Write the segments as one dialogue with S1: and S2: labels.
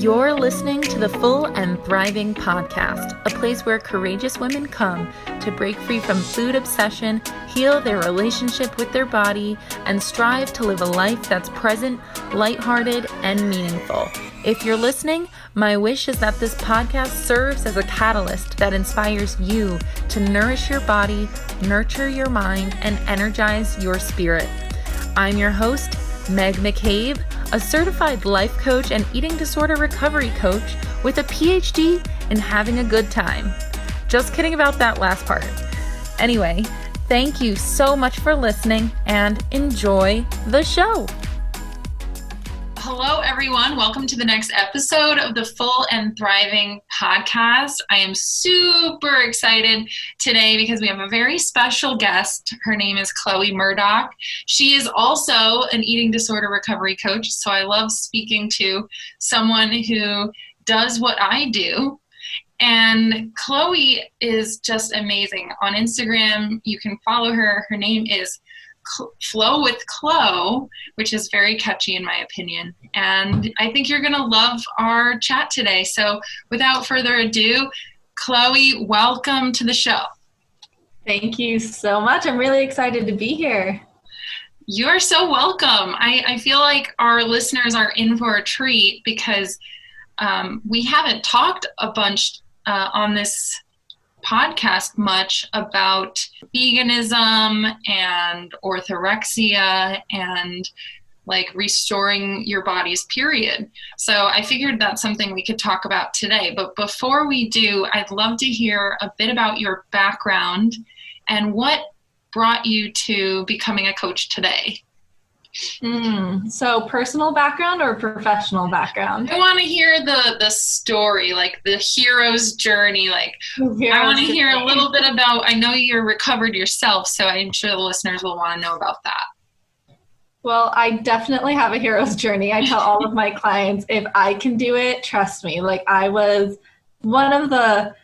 S1: You're listening to the Full and Thriving podcast, a place where courageous women come to break free from food obsession, heal their relationship with their body, and strive to live a life that's present, lighthearted, and meaningful. If you're listening, my wish is that this podcast serves as a catalyst that inspires you to nourish your body, nurture your mind, and energize your spirit. I'm your host, Meg McCabe, a certified life coach and eating disorder recovery coach with a PhD in having a good time. Just kidding about that last part. Anyway, thank you so much for listening and enjoy the show. Hello, everyone. Welcome to the next episode of the Full and Thriving podcast. I am super excited today because we have a very special guest. Her name is Chloe Murdoch. She is also an eating disorder recovery coach, so I love speaking to someone who does what I do. And Chloe is just amazing. On Instagram, you can follow her. Her name is Flow with Chloe, which is very catchy in my opinion. And I think you're going to love our chat today. So without further ado, Chloe, welcome to the show.
S2: Thank you so much. I'm really excited to be here.
S1: You're so welcome. I feel like our listeners are in for a treat because we haven't talked a bunch on this podcast much about veganism and orthorexia and like restoring your body's period. So I figured that's something we could talk about today. But before we do, I'd love to hear a bit about your background and what brought you to becoming a coach today.
S2: So personal background or professional background?
S1: I want to hear the story, like the hero's journey. I want to hear a little bit about, I know you're recovered yourself, so I'm sure the listeners will want to know about that.
S2: Well, I definitely have a hero's journey. I tell all of my clients, if I can do it, trust me. I was one of the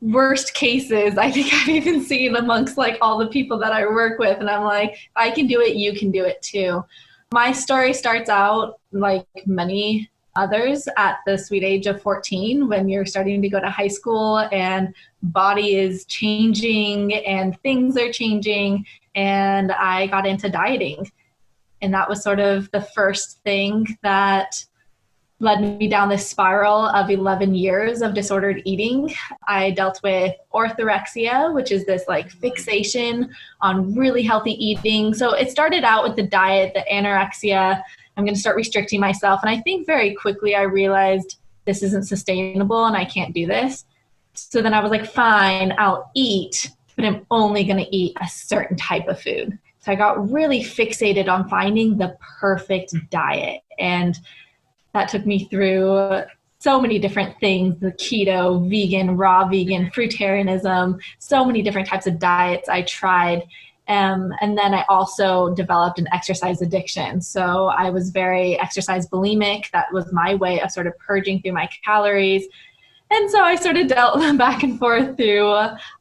S2: worst cases I think I've even seen amongst all the people that I work with. And I'm like, if I can do it, you can do it too. My story starts out like many others at the sweet age of 14 when you're starting to go to high school and body is changing and things are changing. And I got into dieting. And that was sort of the first thing that led me down this spiral of 11 years of disordered eating. I dealt with orthorexia, which is this fixation on really healthy eating. So it started out with the diet, the anorexia. I'm going to start restricting myself. And I think very quickly I realized this isn't sustainable and I can't do this. So then I was like, fine, I'll eat, but I'm only going to eat a certain type of food. So I got really fixated on finding the perfect diet. And that took me through so many different things, the keto, vegan, raw vegan, fruitarianism, so many different types of diets I tried. And then I also developed an exercise addiction. So I was very exercise bulimic. That was my way of sort of purging through my calories. And so I sort of dealt back and forth through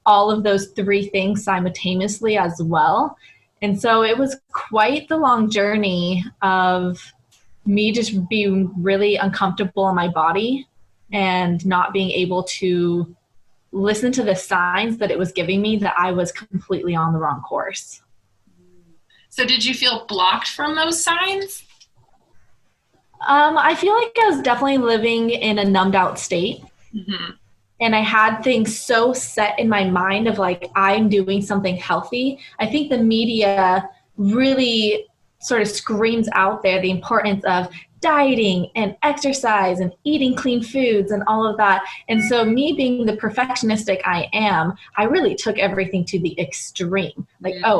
S2: all of those three things simultaneously as well. And so it was quite the long journey of me just being really uncomfortable in my body and not being able to listen to the signs that it was giving me that I was completely on the wrong course.
S1: So did you feel blocked from those signs?
S2: I feel like I was definitely living in a numbed out state. Mm-hmm. And I had things so set in my mind of I'm doing something healthy. I think the media really sort of screams out there the importance of dieting and exercise and eating clean foods and all of that. And so me being the perfectionistic I am, I really took everything to the extreme.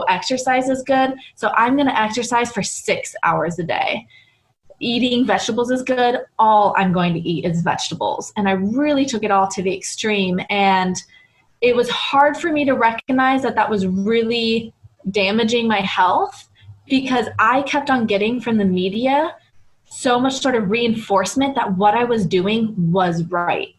S2: Exercise is good, so I'm going to exercise for 6 hours a day. Eating vegetables is good, all I'm going to eat is vegetables. And I really took it all to the extreme. And it was hard for me to recognize that that was really damaging my health, because I kept on getting from the media so much sort of reinforcement that what I was doing was right.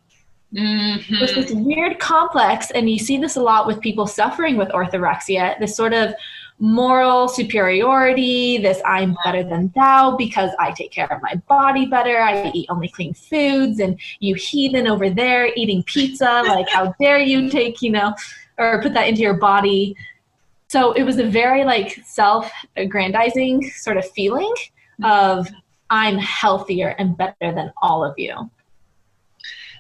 S2: Mm-hmm. It was this weird complex, and you see this a lot with people suffering with orthorexia, this sort of moral superiority, this I'm better than thou because I take care of my body better, I eat only clean foods, and you heathen over there eating pizza, like how dare you take, or put that into your body. So it was a very like self-aggrandizing sort of feeling of I'm healthier and better than all of you.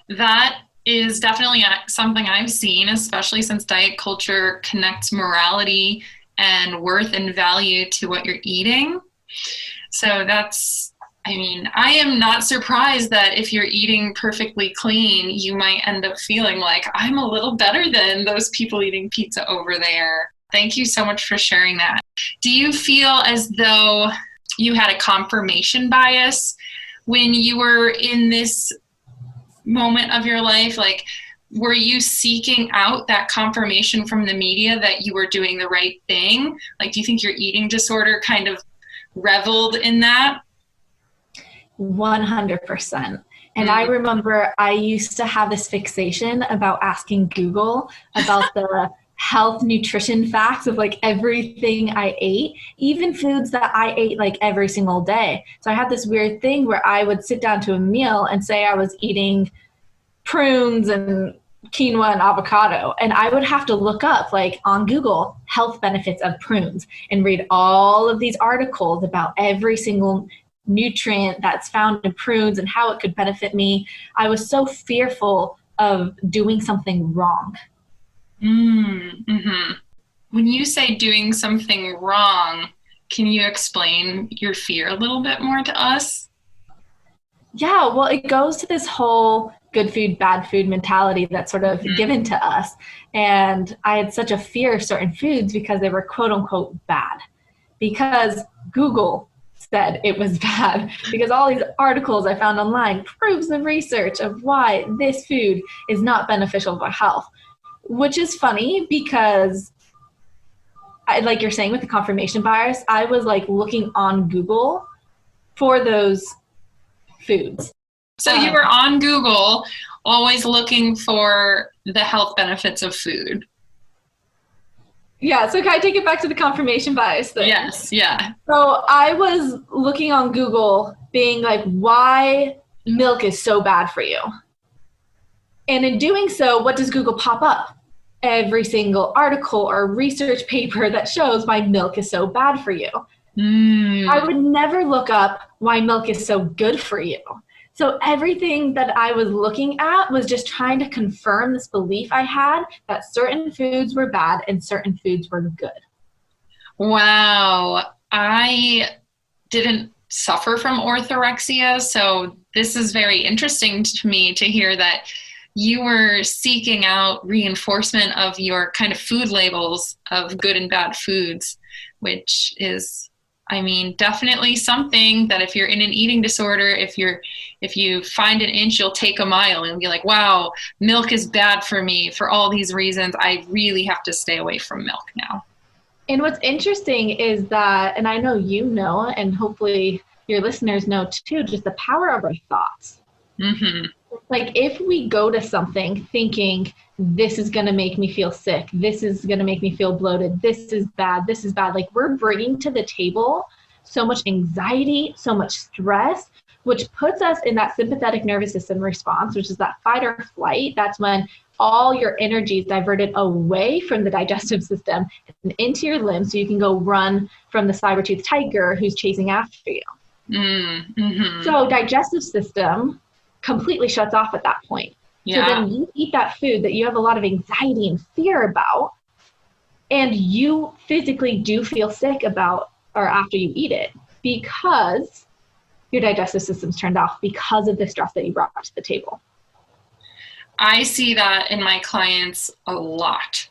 S3: That is definitely something I've seen, especially since diet culture connects morality and worth and value to what you're eating. So I am not surprised that if you're eating perfectly clean, you might end up feeling like I'm a little better than those people eating pizza over there. Thank you so much for sharing that. Do you feel as though you had a confirmation bias when you were in this moment of your life? Like, were you seeking out that confirmation from the media that you were doing the right thing? Like, do you think your eating disorder kind of reveled in that?
S2: 100%. And I remember I used to have this fixation about asking Google about the health nutrition facts of like everything I ate, even foods that I ate like every single day. So I had this weird thing where I would sit down to a meal and say I was eating prunes and quinoa and avocado, and I would have to look up like on Google health benefits of prunes and read all of these articles about every single nutrient that's found in prunes and how it could benefit me. I was so fearful of doing something wrong.
S3: Mm-hmm. When you say doing something wrong, can you explain your fear a little bit more to us?
S2: Yeah, well, it goes to this whole good food, bad food mentality that's sort of given to us. And I had such a fear of certain foods because they were quote unquote bad. Because Google said it was bad. Because all these articles I found online proves the research of why this food is not beneficial for health. Which is funny because, like you're saying with the confirmation bias, I was like looking on Google for those foods.
S3: So you were on Google always looking for the health benefits of food.
S2: Yeah, so can I take it back to the confirmation bias thing?
S3: Yes, yeah.
S2: So I was looking on Google being like, why milk is so bad for you. And in doing so, what does Google pop up? Every single article or research paper that shows why milk is so bad for you. I would never look up why milk is so good for you. So everything that I was looking at was just trying to confirm this belief I had that certain foods were bad and certain foods were good.
S3: Wow. I didn't suffer from orthorexia, so this is very interesting to me to hear that you were seeking out reinforcement of your kind of food labels of good and bad foods, which is, definitely something that if you're in an eating disorder, if you find an inch, you'll take a mile and be like, wow, milk is bad for me for all these reasons. I really have to stay away from milk now.
S2: And what's interesting is that, and I know you know, and hopefully your listeners know too, just the power of our thoughts.
S3: Mm-hmm.
S2: Like if we go to something thinking this is going to make me feel sick, this is going to make me feel bloated, this is bad, like we're bringing to the table so much anxiety, so much stress, which puts us in that sympathetic nervous system response, which is that fight or flight. That's when all your energy is diverted away from the digestive system and into your limbs so you can go run from the saber-toothed tiger who's chasing after you.
S3: Mm-hmm.
S2: So digestive system completely shuts off at that point.
S3: Yeah.
S2: So then you eat that food that you have a lot of anxiety and fear about, and you physically do feel sick about or after you eat it because your digestive system's turned off because of the stress that you brought to the table.
S3: I see that in my clients a lot.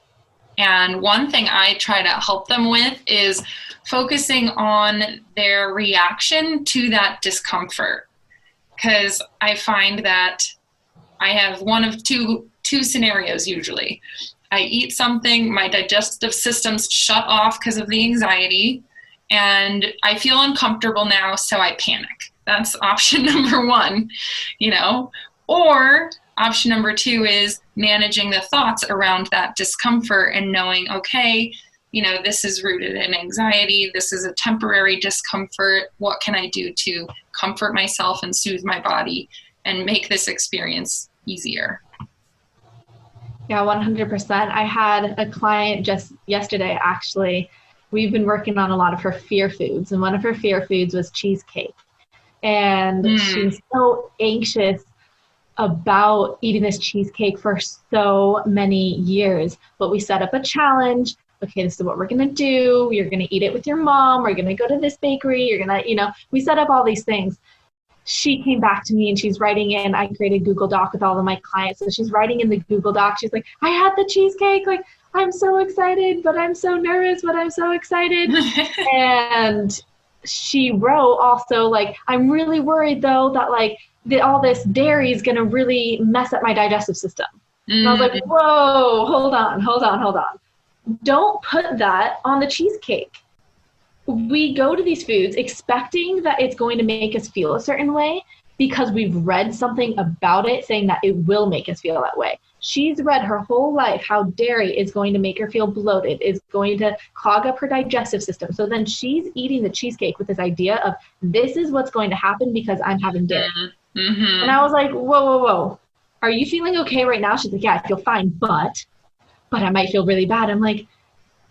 S3: And one thing I try to help them with is focusing on their reaction to that discomfort. Because I find that I have one of two scenarios usually. I eat something, my digestive system's shut off because of the anxiety, and I feel uncomfortable now, so I panic. That's option number one, Or option number two is managing the thoughts around that discomfort and knowing, okay, this is rooted in anxiety. This is a temporary discomfort. What can I do to comfort myself and soothe my body and make this experience easier?
S2: Yeah, 100%. I had a client just yesterday, actually. We've been working on a lot of her fear foods, and one of her fear foods was cheesecake. And she's so anxious about eating this cheesecake for so many years. But we set up a challenge. Okay, this is what we're going to do. You're going to eat it with your mom. We're going to go to this bakery. You're going to, we set up all these things. She came back to me and she's writing in, I created Google Doc with all of my clients. So she's writing in the Google Doc. She's like, I had the cheesecake. Like, I'm so excited, but I'm so nervous, but I'm so excited. And she wrote also, like, I'm really worried though that like all this dairy is going to really mess up my digestive system. And I was like, whoa, hold on. Don't put that on the cheesecake. We go to these foods expecting that it's going to make us feel a certain way because we've read something about it saying that it will make us feel that way. She's read her whole life how dairy is going to make her feel bloated, is going to clog up her digestive system. So then she's eating the cheesecake with this idea of this is what's going to happen because I'm having dairy. Mm-hmm. And I was like, whoa. Are you feeling okay right now? She's like, yeah, I feel fine, but I might feel really bad. I'm like,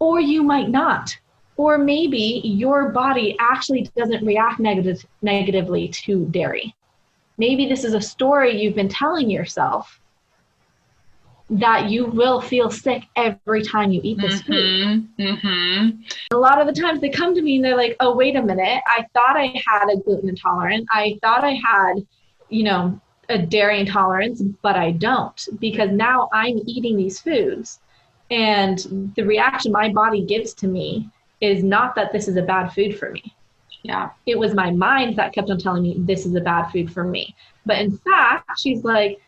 S2: or you might not. Or maybe your body actually doesn't react negatively to dairy. Maybe this is a story you've been telling yourself that you will feel sick every time you eat this food. Mm-hmm. A lot of the times they come to me and they're like, oh, wait a minute. I thought I had a gluten intolerance. I thought I had, a dairy intolerance, but I don't, because now I'm eating these foods. And the reaction my body gives to me is not that this is a bad food for me.
S3: Yeah.
S2: It was my mind that kept on telling me this is a bad food for me. But in fact, she's like,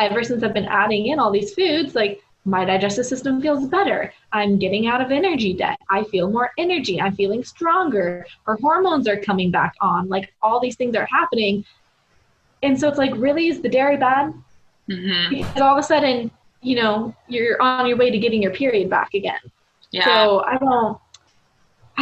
S2: ever since I've been adding in all these foods, like my digestive system feels better. I'm getting out of energy debt. I feel more energy. I'm feeling stronger. Her hormones are coming back on. Like all these things are happening. And so it's like, really, is the dairy bad? Mm-hmm. Because all of a sudden, you're on your way to getting your period back again. Yeah. So I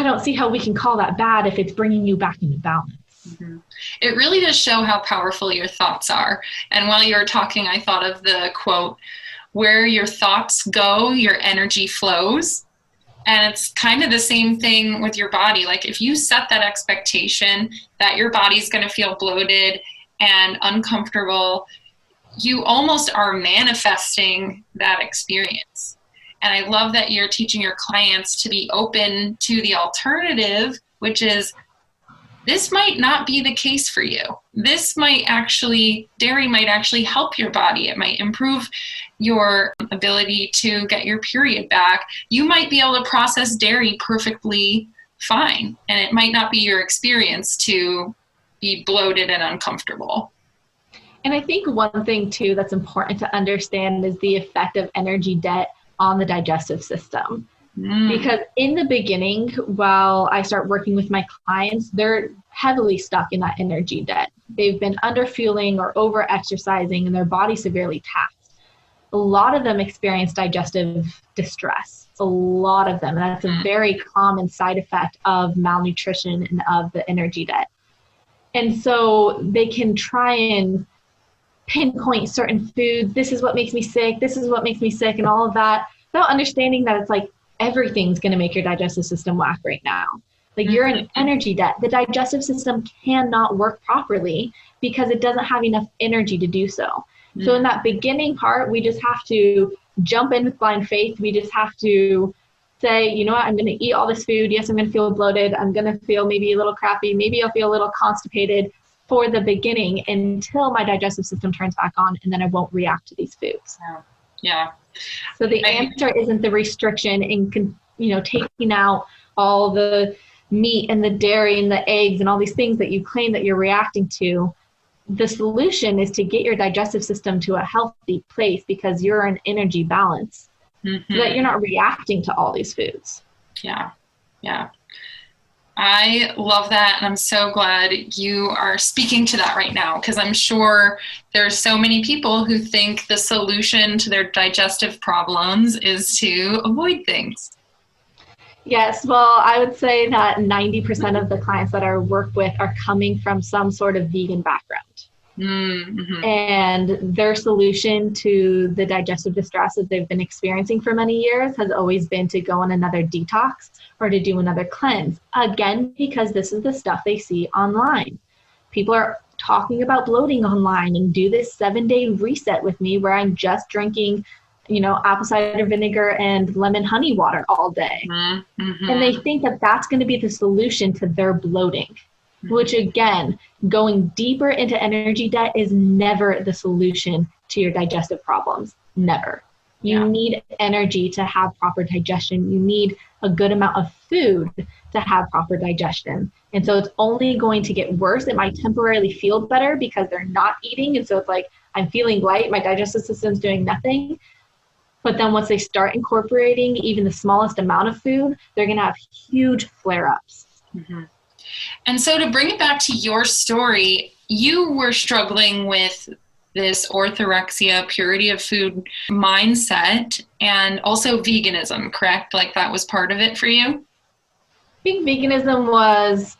S2: don't see how we can call that bad if it's bringing you back into balance.
S3: Mm-hmm. It really does show how powerful your thoughts are. And while you were talking, I thought of the quote, where your thoughts go, your energy flows. And it's kind of the same thing with your body. Like if you set that expectation that your body's going to feel bloated and uncomfortable, you almost are manifesting that experience. And I love that you're teaching your clients to be open to the alternative, which is this might not be the case for you. Dairy might actually help your body. It might improve your ability to get your period back. You might be able to process dairy perfectly fine. And it might not be your experience to be bloated and uncomfortable.
S2: And I think one thing too that's important to understand is the effect of energy debt on the digestive system. Because in the beginning, while I start working with my clients, they're heavily stuck in that energy debt. They've been underfueling or over-exercising and their body severely taxed. A lot of them experience digestive distress. A lot of them. And that's a very common side effect of malnutrition and of the energy debt. And so they can try and pinpoint certain foods. This is what makes me sick. This is what makes me sick, and all of that, without understanding that it's like everything's going to make your digestive system whack right now. Like you're in energy debt. The digestive system cannot work properly because it doesn't have enough energy to do so. So in that beginning part, we just have to jump in with blind faith. We just have to say, you know what, I'm going to eat all this food. Yes, I'm going to feel bloated. I'm going to feel maybe a little crappy. Maybe I'll feel a little constipated for the beginning until my digestive system turns back on, and then I won't react to these foods.
S3: Yeah.
S2: So the answer isn't the restriction in, taking out all the meat and the dairy and the eggs and all these things that you claim that you're reacting to. The solution is to get your digestive system to a healthy place because you're in energy balance, so that you're not reacting to all these foods.
S3: Yeah. I love that, and I'm so glad you are speaking to that right now, because I'm sure there's so many people who think the solution to their digestive problems is to avoid things.
S2: Yes, well, I would say that 90% of the clients that I work with are coming from some sort of vegan background.
S3: Mm-hmm.
S2: And their solution to the digestive distress that they've been experiencing for many years has always been to go on another detox or to do another cleanse. Again, because this is the stuff they see online. People are talking about bloating online and do this 7-day reset with me where I'm just drinking, apple cider vinegar and lemon honey water all day.
S3: Mm-hmm.
S2: And they think that that's going to be the solution to their bloating, which again, going deeper into energy debt is never the solution to your digestive problems. Never. You need energy to have proper digestion. You need a good amount of food to have proper digestion. And so it's only going to get worse. It might temporarily feel better because they're not eating. And so it's like, I'm feeling light, my digestive system's doing nothing. But then once they start incorporating even the smallest amount of food, they're going to have huge flare-ups.
S3: Mm-hmm. And so to bring it back to your story, you were struggling with this orthorexia, purity of food mindset, and also veganism, correct? Like that was part of it for you?
S2: I think veganism was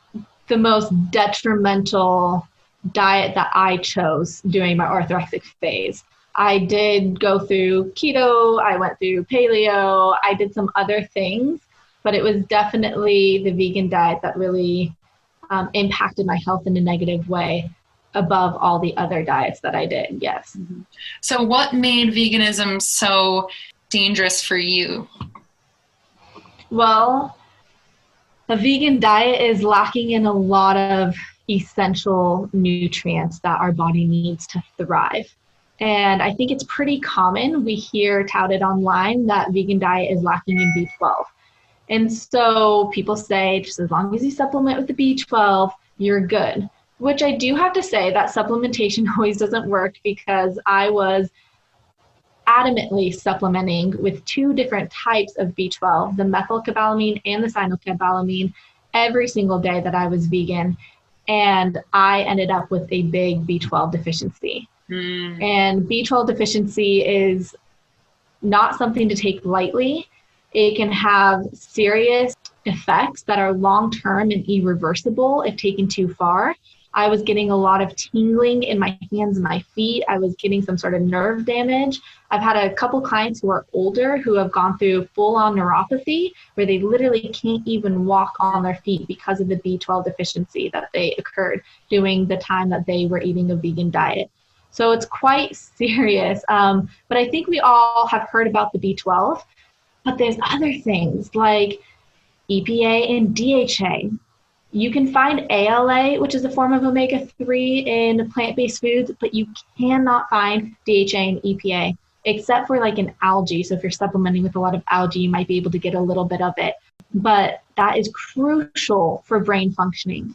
S2: the most detrimental diet that I chose during my orthorexic phase. I did go through keto, I went through paleo, I did some other things, but it was definitely the vegan diet that really impacted my health in a negative way above all the other diets that I did, yes.
S3: Mm-hmm. So what made veganism so dangerous for you?
S2: Well, a vegan diet is lacking in a lot of essential nutrients that our body needs to thrive. And I think it's pretty common. We hear touted online that vegan diet is lacking in B12. And so people say, just as long as you supplement with the B12, you're good. Which I do have to say that supplementation always doesn't work because I was adamantly supplementing with 2 different types of B12, the methylcobalamin and the cyanocobalamin, every single day that I was vegan. And I ended up with a big B12 deficiency. And B12 deficiency is not something to take lightly. It can have serious effects that are long-term and irreversible if taken too far. I was getting a lot of tingling in my hands and my feet. I was getting some sort of nerve damage. I've had a couple clients who are older who have gone through full-on neuropathy where they literally can't even walk on their feet because of the B12 deficiency that they occurred during the time that they were eating a vegan diet. So it's quite serious. But I think we all have heard about the B12, but there's other things like EPA and DHA. You can find ALA, which is a form of omega-3 in plant-based foods, but you cannot find DHA and EPA, except for like in algae. So if you're supplementing with a lot of algae, you might be able to get a little bit of it. But that is crucial for brain functioning.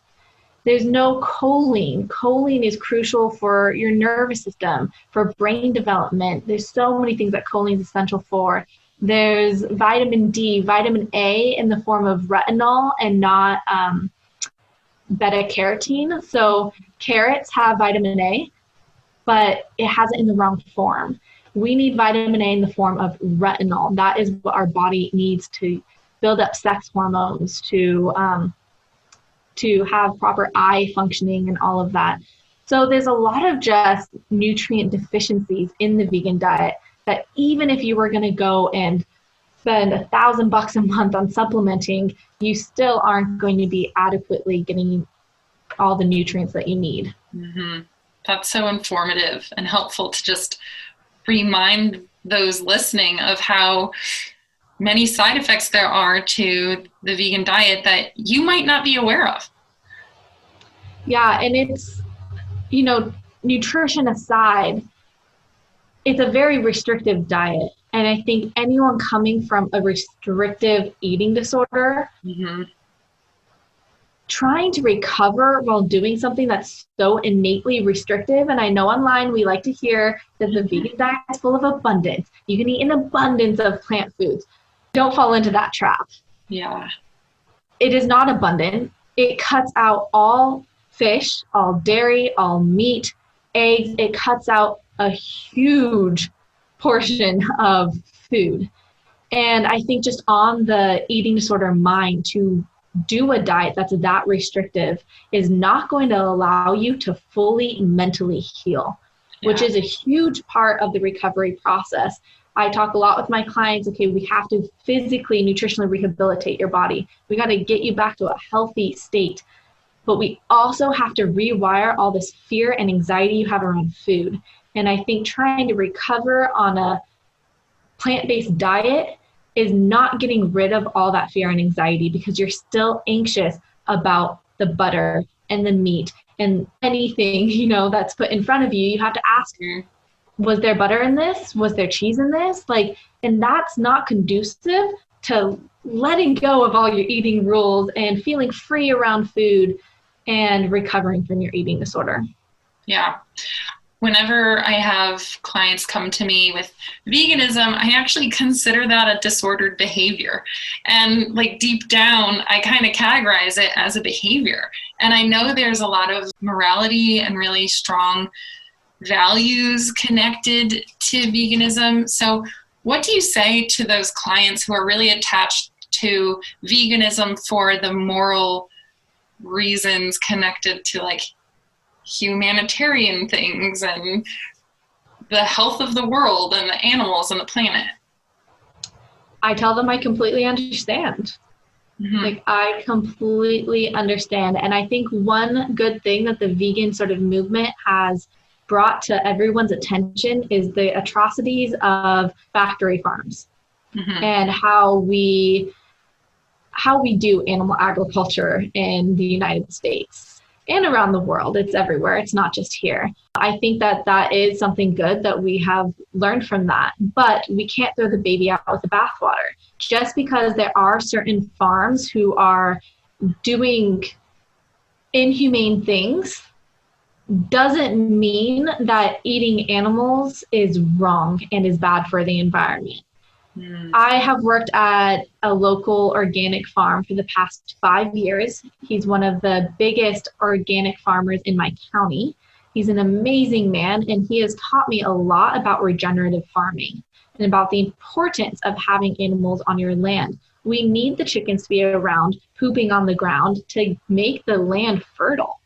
S2: There's no choline. Choline is crucial for your nervous system, for brain development. There's so many things that choline is essential for. There's vitamin D, vitamin A in the form of retinol and not beta carotene. So carrots have vitamin A, but it has it in the wrong form. We need vitamin A in the form of retinol. That is what our body needs to build up sex hormones, to have proper eye functioning and all of that. So there's a lot of just nutrient deficiencies in the vegan diet that even if you were going to go and spend $1,000 a month on supplementing, you still aren't going to be adequately getting all the nutrients that you need.
S3: Mm-hmm. That's so informative and helpful to just remind those listening of how many side effects there are to the vegan diet that you might not be aware of.
S2: Yeah, and it's, nutrition aside, it's a very restrictive diet. And I think anyone coming from a restrictive eating disorder, trying to recover while doing something that's so innately restrictive. And I know online we like to hear that the vegan diet is full of abundance. You can eat an abundance of plant foods. Don't fall into that trap.
S3: Yeah.
S2: It is not abundant. It cuts out all fish, all dairy, all meat, eggs. It cuts out a huge portion of food. And I think just on the eating disorder mind, to do a diet that's that restrictive is not going to allow you to fully mentally heal, which is a huge part of the recovery process. I talk a lot with my clients, okay, we have to physically, nutritionally rehabilitate your body. We got to get you back to a healthy state. But we also have to rewire all this fear and anxiety you have around food. And I think trying to recover on a plant-based diet is not getting rid of all that fear and anxiety, because you're still anxious about the butter and the meat and anything, you know, that's put in front of you. You have to ask, was there butter in this? Was there cheese in this? Like, and that's not conducive to letting go of all your eating rules and feeling free around food and recovering from your eating disorder.
S3: Yeah. Whenever I have clients come to me with veganism, I actually consider that a disordered behavior. And like deep down, I kind of categorize it as a behavior. And I know there's a lot of morality and really strong values connected to veganism. So what do you say to those clients who are really attached to veganism for the moral reasons connected to like humanitarian things and the health of the world and the animals and the planet?
S2: I tell them I completely understand. Like, I completely understand. And I think one good thing that the vegan sort of movement has brought to everyone's attention is the atrocities of factory farms and how we do animal agriculture in the United States and around the world. It's everywhere. It's not just here. I think that that is something good that we have learned from that, but we can't throw the baby out with the bathwater. Just because there are certain farms who are doing inhumane things doesn't mean that eating animals is wrong and is bad for the environment. I have worked at a local organic farm for the past 5 years. He's one of the biggest organic farmers in my county. He's an amazing man, and he has taught me a lot about regenerative farming and about the importance of having animals on your land. We need the chickens to be around pooping on the ground to make the land fertile.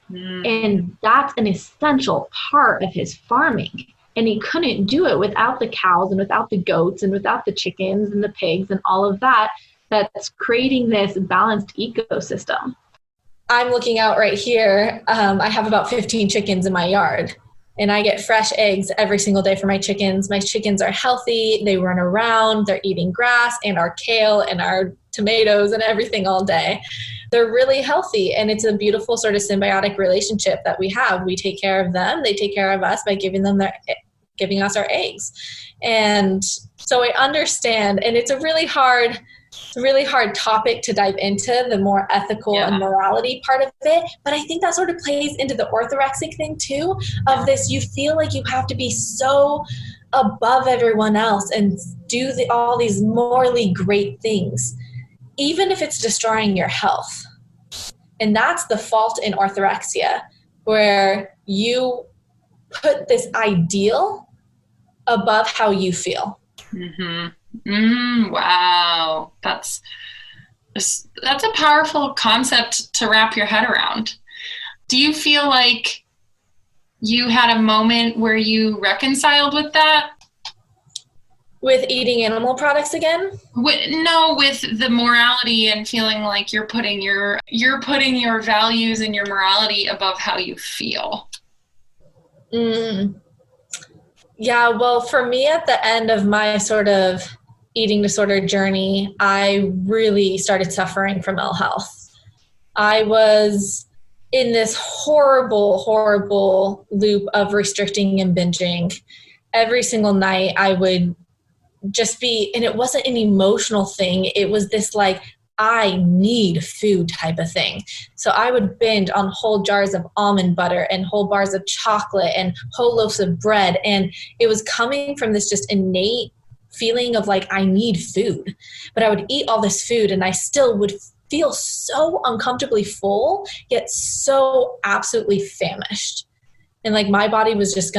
S2: And that's an essential part of his farming. And he couldn't do it without the cows and without the goats and without the chickens and the pigs and all of that, that's creating this balanced ecosystem. I'm looking out right here. I have about 15 chickens in my yard, and I get fresh eggs every single day for my chickens. My chickens are healthy. They run around. They're eating grass and our kale and our tomatoes and everything all day. They're really healthy, and it's a beautiful sort of symbiotic relationship that we have. We take care of them. They take care of us by giving us our eggs. And so I understand, and it's a really hard topic to dive into, the more ethical and morality part of it. But I think that sort of plays into the orthorexic thing too, of this, you feel like you have to be so above everyone else and do all these morally great things, even if it's destroying your health. And that's the fault in orthorexia, where you put this ideal above how you feel.
S3: Wow. That's a powerful concept to wrap your head around. Do you feel like you had a moment where you reconciled with that?
S2: With eating animal products again?
S3: With the morality and feeling like you're putting your values and your morality above how you feel.
S2: Yeah, well, for me, at the end of my sort of eating disorder journey, I really started suffering from ill health. I was in this horrible, horrible loop of restricting and binging. Every single night I would just be, and it wasn't an emotional thing. It was this like, I need food type of thing. So I would binge on whole jars of almond butter and whole bars of chocolate and whole loaves of bread. And it was coming from this just innate feeling of like, I need food. But I would eat all this food and I still would feel so uncomfortably full, yet so absolutely famished. And like my body was just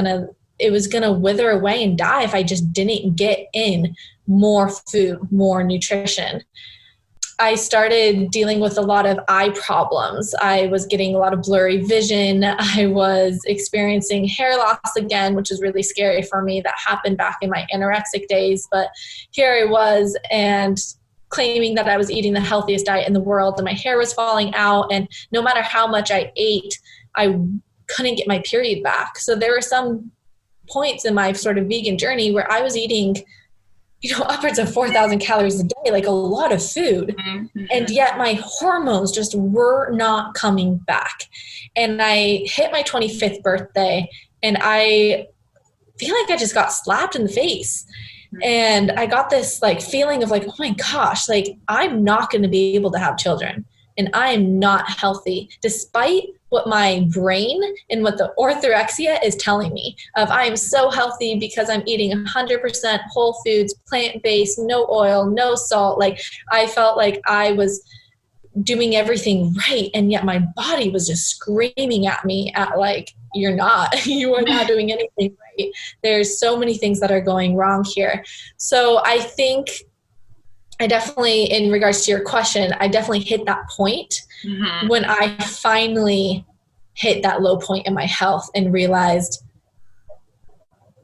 S2: it was going to wither away and die if I just didn't get in more food, more nutrition. I started dealing with a lot of eye problems. I was getting a lot of blurry vision. I was experiencing hair loss again, which is really scary for me. That happened back in my anorexic days. But here I was and claiming that I was eating the healthiest diet in the world, and my hair was falling out. And no matter how much I ate, I couldn't get my period back. So there were some points in my sort of vegan journey where I was eating upwards of 4,000 calories a day, like a lot of food. Mm-hmm. And yet my hormones just were not coming back. And I hit my 25th birthday and I feel like I just got slapped in the face. Mm-hmm. And I got this like feeling of like, oh my gosh, like I'm not going to be able to have children and I am not healthy, despite what my brain and what the orthorexia is telling me of I am so healthy because I'm eating 100% whole foods, plant-based, no oil, no salt. Like I felt like I was doing everything right. And yet my body was just screaming at me at like, you are not doing anything right. There's so many things that are going wrong here. So I think I definitely, in regards to your question, I definitely hit that point when I finally hit that low point in my health and realized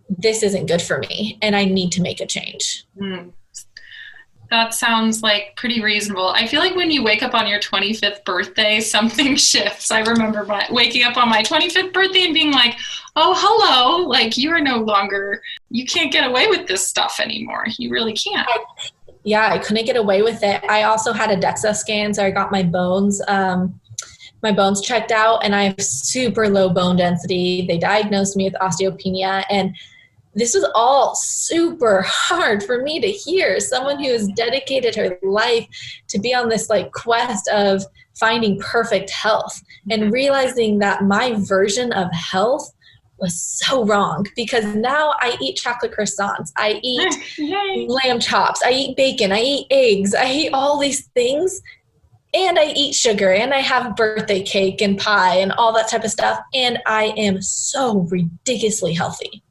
S2: this isn't good for me and I need to make a change.
S3: That sounds like pretty reasonable. I feel like when you wake up on your 25th birthday, something shifts. I remember waking up on my 25th birthday and being like, oh, hello, like you are no longer, you can't get away with this stuff anymore. You really can't.
S2: I couldn't get away with it. I also had a DEXA scan, so I got my bones checked out, and I have super low bone density. They diagnosed me with osteopenia, and this was all super hard for me to hear. Someone who has dedicated her life to be on this like quest of finding perfect health and realizing that my version of health was so wrong, because now I eat chocolate croissants, I eat lamb chops, I eat bacon, I eat eggs, I eat all these things, and I eat sugar, and I have birthday cake and pie and all that type of stuff, and I am so ridiculously healthy.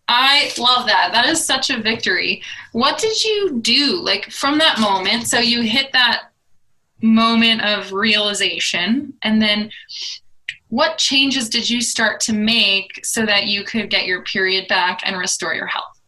S3: I love that. That is such a victory. What did you do like from that moment? So you hit that moment of realization, and then what changes did you start to make so that you could get your period back and restore your health?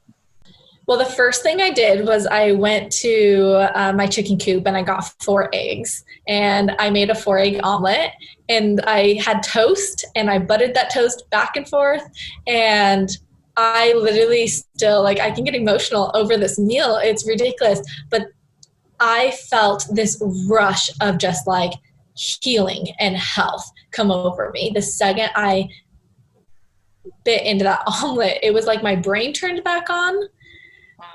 S2: Well, the first thing I did was I went to my chicken coop and I got 4 eggs, and I made a 4-egg omelet, and I had toast and I buttered that toast back and forth, and I literally still, like, I can get emotional over this meal. It's ridiculous, but I felt this rush of just like healing and health come over me. The second I bit into that omelet, it was like my brain turned back on.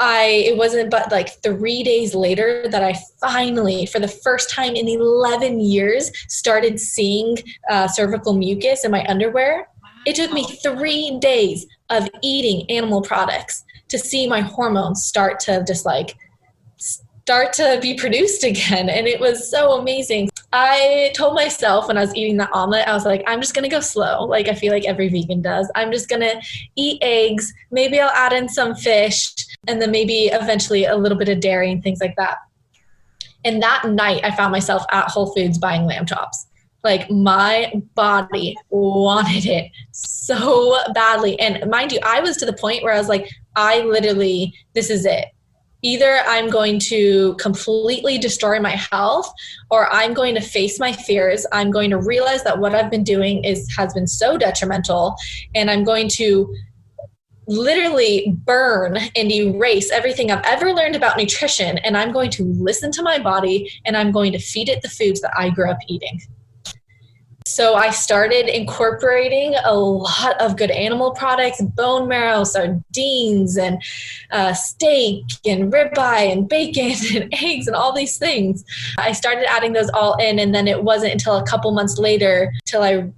S2: It wasn't but like 3 days later that I finally, for the first time in 11 years, started seeing cervical mucus in my underwear. It took me 3 days of eating animal products to see my hormones start to be produced again. And it was so amazing. I told myself when I was eating that omelet, I was like, I'm just going to go slow. Like I feel like every vegan does. I'm just going to eat eggs. Maybe I'll add in some fish, and then maybe eventually a little bit of dairy and things like that. And that night I found myself at Whole Foods buying lamb chops. Like my body wanted it so badly. And mind you, I was to the point where I was like, this is it. Either I'm going to completely destroy my health, or I'm going to face my fears. I'm going to realize that what I've been doing has been so detrimental, and I'm going to literally burn and erase everything I've ever learned about nutrition, and I'm going to listen to my body, and I'm going to feed it the foods that I grew up eating. So I started incorporating a lot of good animal products, bone marrow, sardines, and steak, and ribeye, and bacon, and eggs, and all these things. I started adding those all in, and then it wasn't until a couple months later till I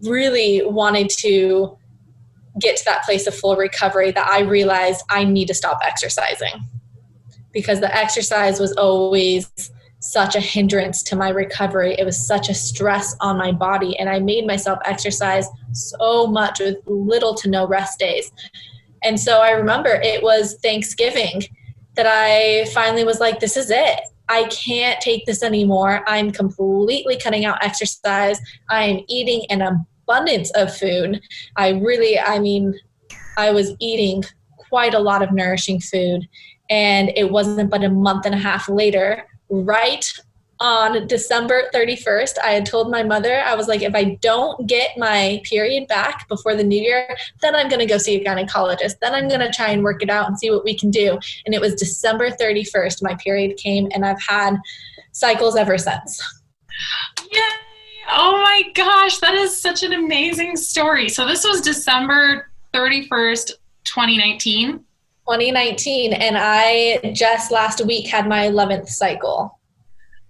S2: really wanted to get to that place of full recovery that I realized I need to stop exercising, because the exercise was always such a hindrance to my recovery. It was such a stress on my body, and I made myself exercise so much with little to no rest days. And so I remember it was Thanksgiving that I finally was like, this is it. I can't take this anymore. I'm completely cutting out exercise. I'm eating an abundance of food. I was eating quite a lot of nourishing food. And it wasn't but a month and a half later, right on December 31st, I had told my mother, I was like, if I don't get my period back before the new year, then I'm going to go see a gynecologist. Then I'm going to try and work it out and see what we can do. And it was December 31st, my period came, and I've had cycles ever since.
S3: Yay! Oh my gosh, that is such an amazing story. So this was December 31st, 2019?
S2: 2019, and I just last week had my 11th cycle.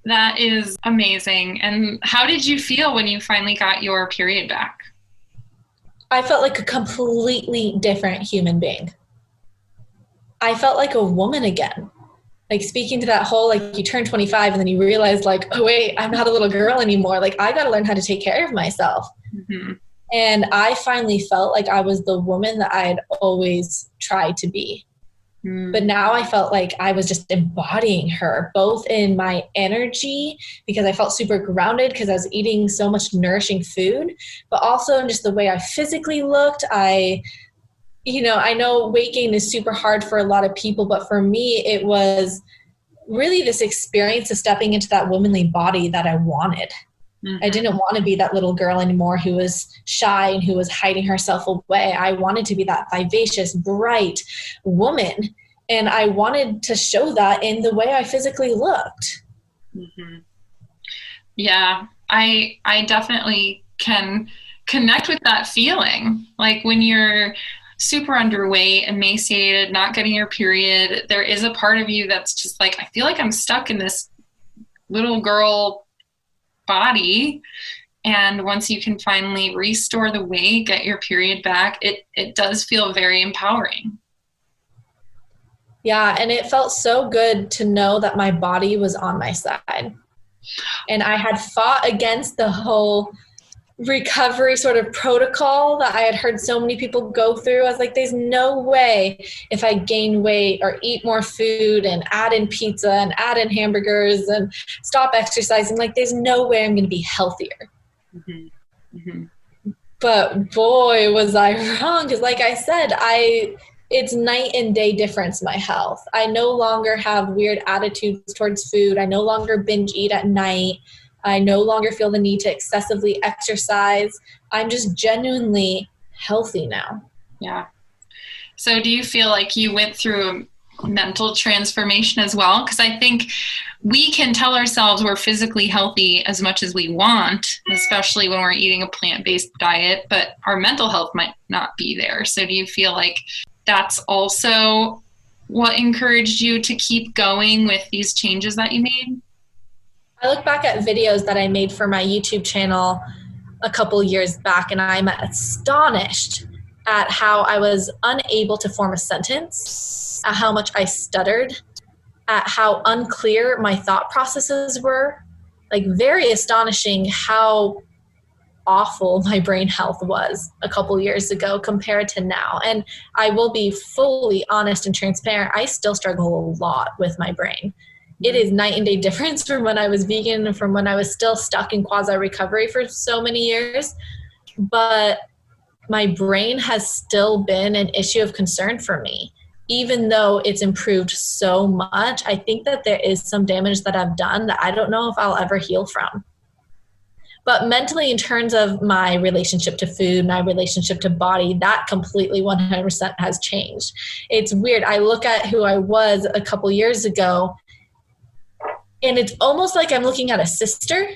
S3: That is amazing. And how did you feel when you finally got your period back?
S2: I felt like a completely different human being. I felt like a woman again. Like, speaking to that whole, like, you turn 25 and then you realize, like, oh wait, I'm not a little girl anymore. Like, I got to learn how to take care of myself. Mm-hmm. And I finally felt like I was the woman that I had always tried to be. But now I felt like I was just embodying her, both in my energy, because I felt super grounded because I was eating so much nourishing food, but also in just the way I physically looked. I know weight gain is super hard for a lot of people, but for me, it was really this experience of stepping into that womanly body that I wanted. Mm-hmm. I didn't want to be that little girl anymore who was shy and who was hiding herself away. I wanted to be that vivacious, bright woman. And I wanted to show that in the way I physically looked.
S3: Mm-hmm. Yeah, I definitely can connect with that feeling. Like, when you're super underweight, emaciated, not getting your period, there is a part of you that's just like, I feel like I'm stuck in this little girl body. And once you can finally restore the weight, get your period back, it does feel very empowering.
S2: Yeah, and it felt so good to know that my body was on my side. And I had fought against the whole recovery sort of protocol that I had heard so many people go through. I was like, there's no way if I gain weight or eat more food and add in pizza and add in hamburgers and stop exercising, like, there's no way I'm going to be healthier. Mm-hmm. Mm-hmm. But boy, was I wrong. Because like I said, it's night and day difference, my health. I no longer have weird attitudes towards food. I no longer binge eat at night. I no longer feel the need to excessively exercise. I'm just genuinely healthy now.
S3: Yeah. So do you feel like you went through a mental transformation as well? Because I think we can tell ourselves we're physically healthy as much as we want, especially when we're eating a plant-based diet, but our mental health might not be there. So do you feel like that's also what encouraged you to keep going with these changes that you made?
S2: I look back at videos that I made for my YouTube channel a couple years back, and I'm astonished at how I was unable to form a sentence, at how much I stuttered, at how unclear my thought processes were. Like, very astonishing how awful my brain health was a couple years ago compared to now. And I will be fully honest and transparent, I still struggle a lot with my brain. It is night and day difference from when I was vegan and from when I was still stuck in quasi-recovery for so many years. But my brain has still been an issue of concern for me. Even though it's improved so much, I think that there is some damage that I've done that I don't know if I'll ever heal from. But mentally, in terms of my relationship to food, my relationship to body, that completely 100% has changed. It's weird. I look at who I was a couple years ago, and it's almost like I'm looking at a sister.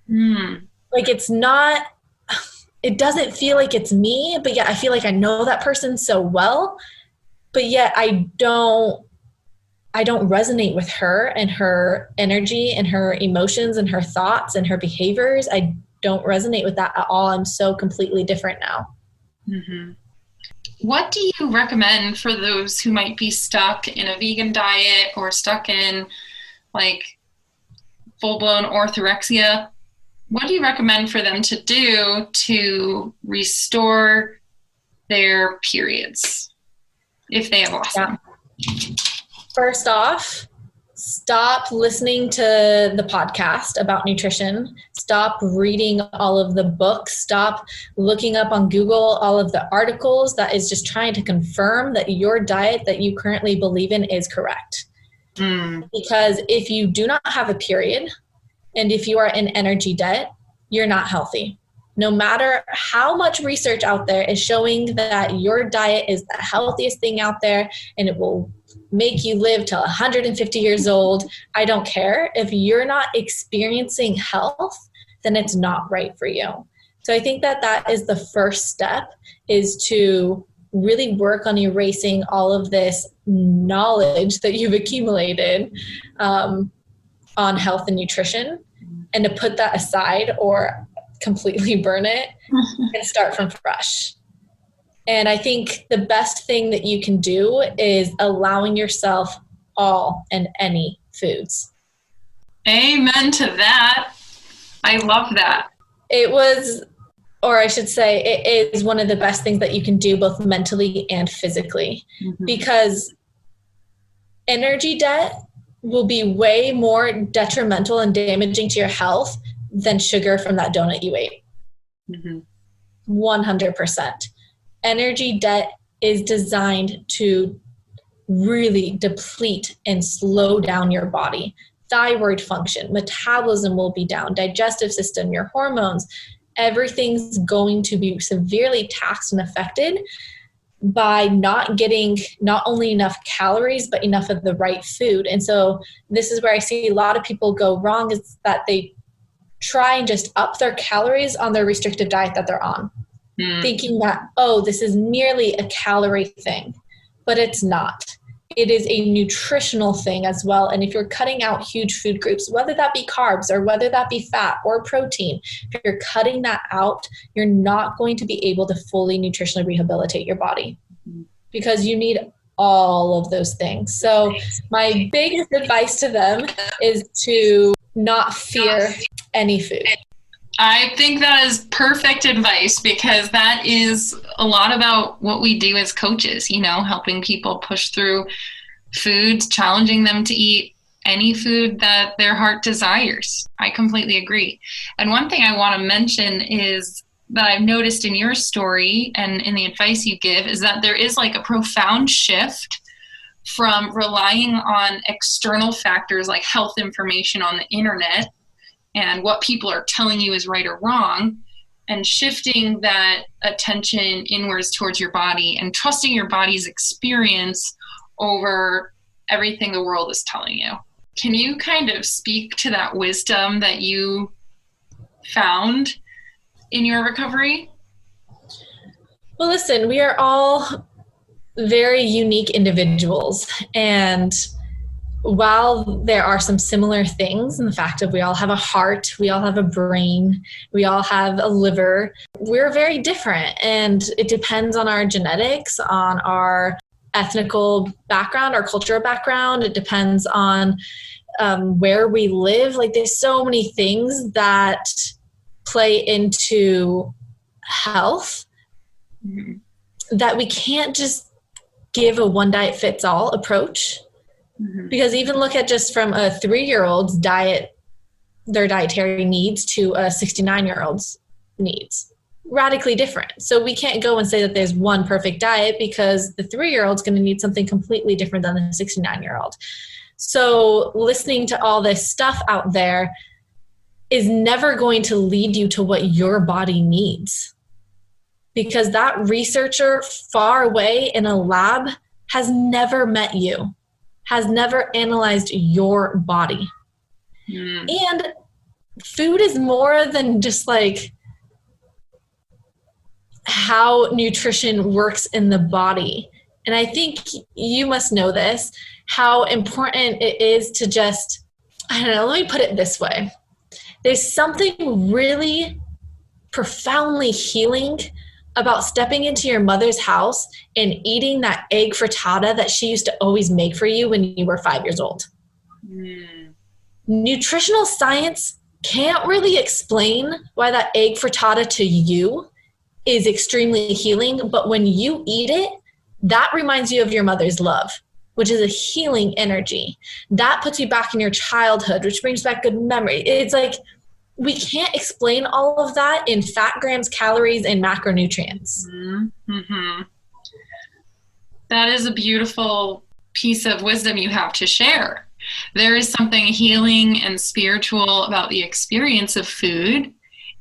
S2: Like, it doesn't feel like it's me, but yet I feel like I know that person so well, but yet I don't resonate with her and her energy and her emotions and her thoughts and her behaviors. I don't resonate with that at all. I'm so completely different now.
S3: Mm-hmm. What do you recommend for those who might be stuck in a vegan diet or stuck in, like, full-blown orthorexia? What do you recommend for them to do to restore their periods? if they have lost them?
S2: First off, stop listening to the podcast about nutrition. Stop reading all of the books. Stop looking up on Google all of the articles that is just trying to confirm that your diet that you currently believe in is correct. Because if you do not have a period, and if you are in energy debt, you're not healthy. No matter how much research out there is showing that your diet is the healthiest thing out there and it will make you live till 150 years old, I don't care. If you're not experiencing health, then it's not right for you. So I think that that is the first step, is to really work on erasing all of this knowledge that you've accumulated on health and nutrition, and to put that aside or completely burn it and start from fresh. And I think the best thing that you can do is allowing yourself all and any foods.
S3: Amen to that. I love that.
S2: It was, or I should say, it is one of the best things that you can do both mentally and physically, because energy debt will be way more detrimental and damaging to your health than sugar from that donut you ate. 100%. Energy debt is designed to really deplete and slow down your body. Thyroid function, metabolism will be down, digestive system, your hormones, everything's going to be severely taxed and affected by not getting not only enough calories, but enough of the right food. And so this is where I see a lot of people go wrong, is that they try and just up their calories on their restrictive diet that they're on, thinking that, oh, this is merely a calorie thing, but it's not. It is a nutritional thing as well. And if you're cutting out huge food groups, whether that be carbs or whether that be fat or protein, if you're cutting that out, you're not going to be able to fully nutritionally rehabilitate your body, because you need all of those things. So my biggest advice to them is to not fear any food.
S3: I think that is perfect advice, because that is a lot about what we do as coaches, you know, helping people push through foods, challenging them to eat any food that their heart desires. I completely agree. And one thing I want to mention is that I've noticed in your story and in the advice you give is that there is like a profound shift from relying on external factors like health information on the internet and what people are telling you is right or wrong, and shifting that attention inwards towards your body and trusting your body's experience over everything the world is telling you. Can you kind of speak to that wisdom that you found in your recovery?
S2: Well, listen, we are all very unique individuals, and while there are some similar things in the fact that we all have a heart, we all have a brain, we all have a liver, we're very different. And it depends on our genetics, on our ethnical background, our cultural background. It depends on where we live. Like, there's so many things that play into health that we can't just give a one diet fits all approach. Because even look at just from a 3-year-old's diet, their dietary needs, to a 69-year-old's needs, radically different. So we can't go and say that there's one perfect diet, because the 3-year-old's going to need something completely different than the 69-year-old. So listening to all this stuff out there is never going to lead you to what your body needs, because that researcher far away in a lab has never met you, has never analyzed your body. And food is more than just like how nutrition works in the body. And I think you must know this, how important it is to just, I don't know, let me put it this way. There's something really profoundly healing about stepping into your mother's house and eating that egg frittata that she used to always make for you when you were 5 years old. Nutritional science can't really explain why that egg frittata to you is extremely healing, but when you eat it, that reminds you of your mother's love, which is a healing energy. That puts you back in your childhood, which brings back good memory. It's like, we can't explain all of that in fat grams, calories, and macronutrients.
S3: Mm-hmm. That is a beautiful piece of wisdom you have to share. There is something healing and spiritual about the experience of food.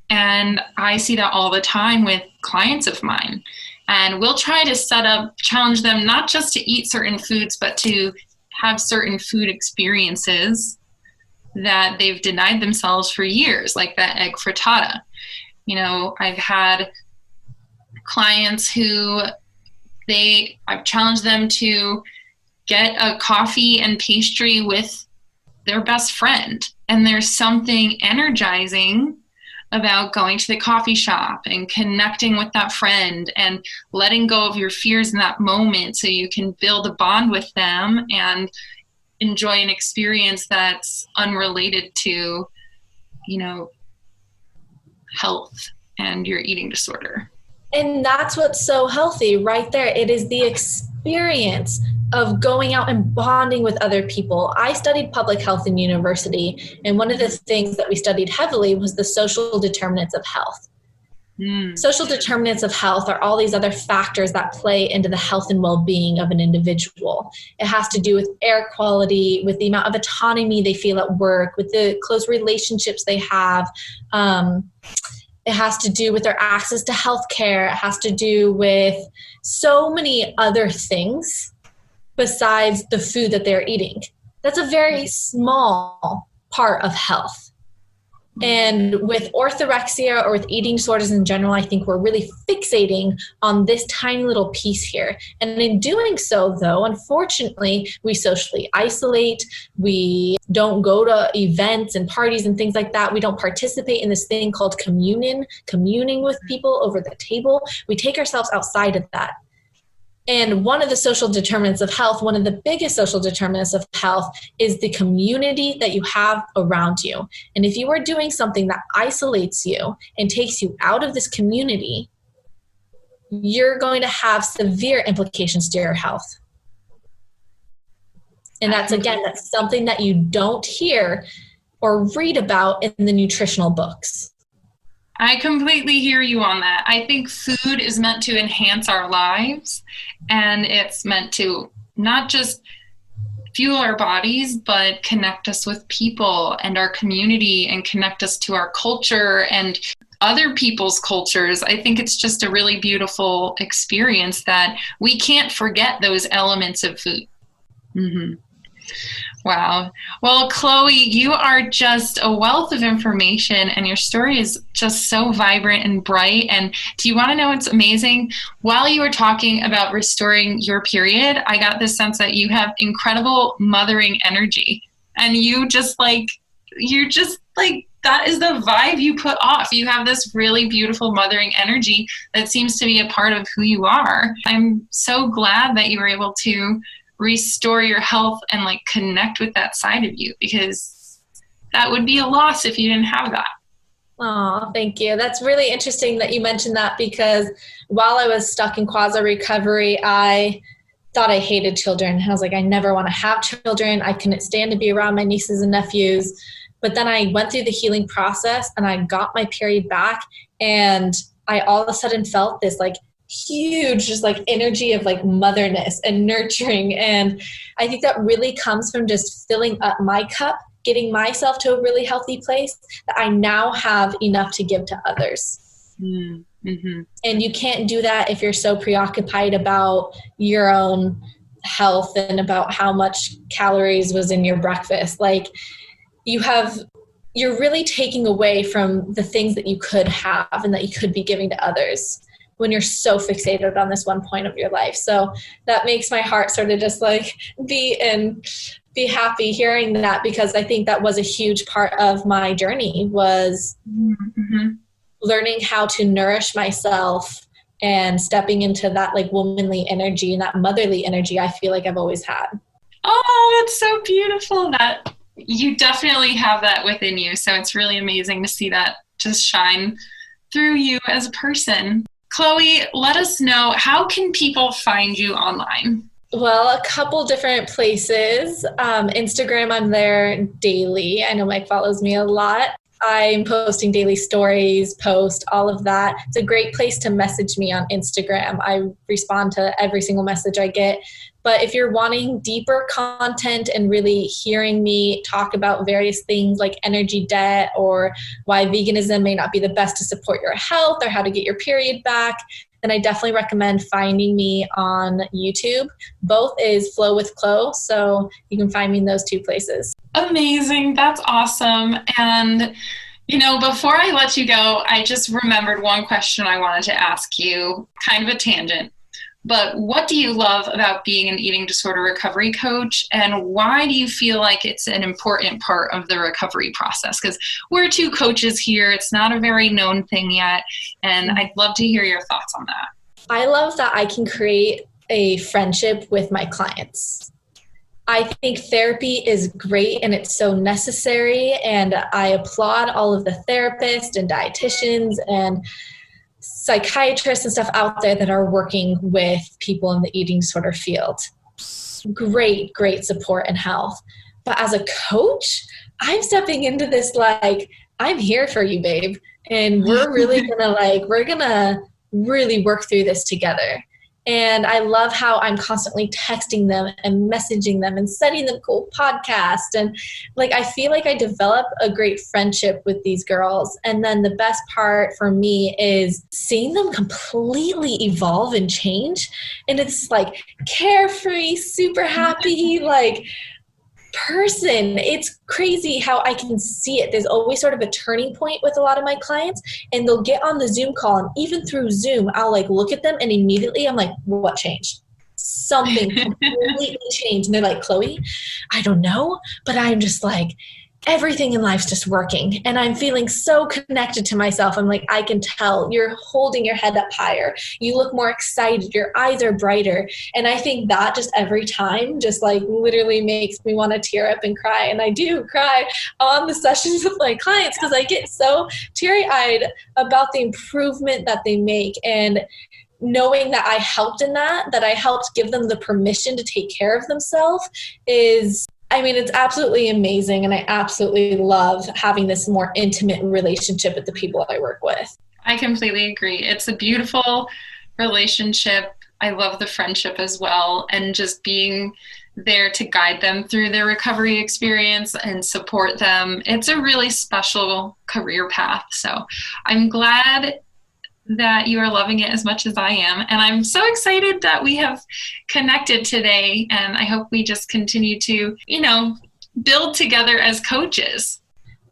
S3: And I see that all the time with clients of mine. And we'll try to challenge them not just to eat certain foods, but to have certain food experiences that they've denied themselves for years, like that egg frittata. I've had clients who I've challenged them to get a coffee and pastry with their best friend. And there's something energizing about going to the coffee shop and connecting with that friend and letting go of your fears in that moment so you can build a bond with them and enjoy an experience that's unrelated to, health and your eating disorder.
S2: And that's what's so healthy right there. It is the experience of going out and bonding with other people. I studied public health in university, and one of the things that we studied heavily was the social determinants of health. Social determinants of health are all these other factors that play into the health and well-being of an individual. It has to do with air quality, with the amount of autonomy they feel at work, with the close relationships they have. It has to do with their access to healthcare. It has to do with so many other things besides the food that they're eating. That's a very small part of health. And with orthorexia, or with eating disorders in general, I think we're really fixating on this tiny little piece here. And in doing so, though, unfortunately, we socially isolate. We don't go to events and parties and things like that. We don't participate in this thing called communing with people over the table. We take ourselves outside of that. And one of the social determinants of health, one of the biggest social determinants of health, is the community that you have around you. And if you are doing something that isolates you and takes you out of this community, you're going to have severe implications to your health. And that's something that you don't hear or read about in the nutritional books.
S3: I completely hear you on that. I think food is meant to enhance our lives, and it's meant to not just fuel our bodies, but connect us with people and our community and connect us to our culture and other people's cultures. I think it's just a really beautiful experience that we can't forget those elements of food. Mm-hmm. Wow. Well, Chloe, you are just a wealth of information, and your story is just so vibrant and bright. And do you want to know what's amazing? While you were talking about restoring your period, I got this sense that you have incredible mothering energy, and that is the vibe you put off. You have this really beautiful mothering energy that seems to be a part of who you are. I'm so glad that you were able to restore your health and connect with that side of you, because that would be a loss if you didn't have that.
S2: Oh, thank you. That's really interesting that you mentioned that, because while I was stuck in quasi recovery, I thought I hated children. I was like, I never want to have children. I couldn't stand to be around my nieces and nephews. But then I went through the healing process and I got my period back, and I all of a sudden felt this huge energy of motherness and nurturing. And I think that really comes from just filling up my cup, getting myself to a really healthy place that I now have enough to give to others. Mm-hmm. And you can't do that if you're so preoccupied about your own health and about how much calories was in your breakfast. You're really taking away from the things that you could have and that you could be giving to others when you're so fixated on this one point of your life. So that makes my heart sort of just be happy hearing that, because I think that was a huge part of my journey, was learning how to nourish myself and stepping into that womanly energy and that motherly energy I feel like I've always had.
S3: Oh, that's so beautiful. That you definitely have that within you. So it's really amazing to see that just shine through you as a person. Chloe, let us know, how can people find you online?
S2: Well, a couple different places. Instagram, I'm there daily. I know Mike follows me a lot. I'm posting daily stories, all of that. It's a great place to message me on Instagram. I respond to every single message I get. But if you're wanting deeper content and really hearing me talk about various things like energy debt or why veganism may not be the best to support your health or how to get your period back, then I definitely recommend finding me on YouTube. Both is Flow with Chloe, so you can find me in those two places.
S3: Amazing. That's awesome. And, before I let you go, I just remembered one question I wanted to ask you, kind of a tangent. But what do you love about being an eating disorder recovery coach, and why do you feel like it's an important part of the recovery process? Because we're two coaches here. It's not a very known thing yet, and I'd love to hear your thoughts on that.
S2: I love that I can create a friendship with my clients. I think therapy is great and it's so necessary, and I applaud all of the therapists and dietitians and psychiatrists and stuff out there that are working with people in the eating disorder field. Great support and health. But as a coach, I'm stepping into this like, I'm here for you, babe. And we're really gonna really work through this together. And I love how I'm constantly texting them and messaging them and sending them cool podcasts. And I feel like I develop a great friendship with these girls. And then the best part for me is seeing them completely evolve and change. And it's carefree, super happy, person. It's crazy how I can see it. There's always sort of a turning point with a lot of my clients, and they'll get on the Zoom call, and even through Zoom, I'll look at them and immediately I'm like, what changed? Something completely changed. And they're like, Chloe, I don't know, but I'm just everything in life's just working. And I'm feeling so connected to myself. I'm I can tell you're holding your head up higher. You look more excited. Your eyes are brighter. And I think that just every time just literally makes me want to tear up and cry. And I do cry on the sessions with my clients because I get so teary-eyed about the improvement that they make. And knowing that I helped in that I helped give them the permission to take care of themselves it's absolutely amazing, and I absolutely love having this more intimate relationship with the people I work with.
S3: I completely agree. It's a beautiful relationship. I love the friendship as well, and just being there to guide them through their recovery experience and support them. It's a really special career path. So I'm glad that you are loving it as much as I am. And I'm so excited that we have connected today. And I hope we just continue to, build together as coaches.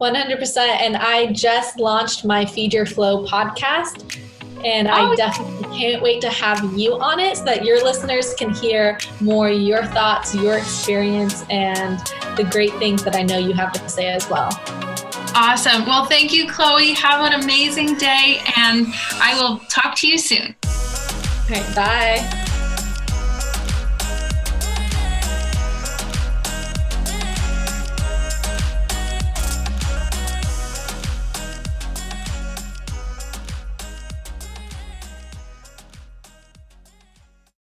S2: 100%. And I just launched my Feed Your Flow podcast. And I definitely can't wait to have you on it so that your listeners can hear more your thoughts, your experience, and the great things that I know you have to say as well.
S3: Awesome. Well, thank you, Chloe. Have an amazing day, and I will talk to you soon.
S2: All right, bye.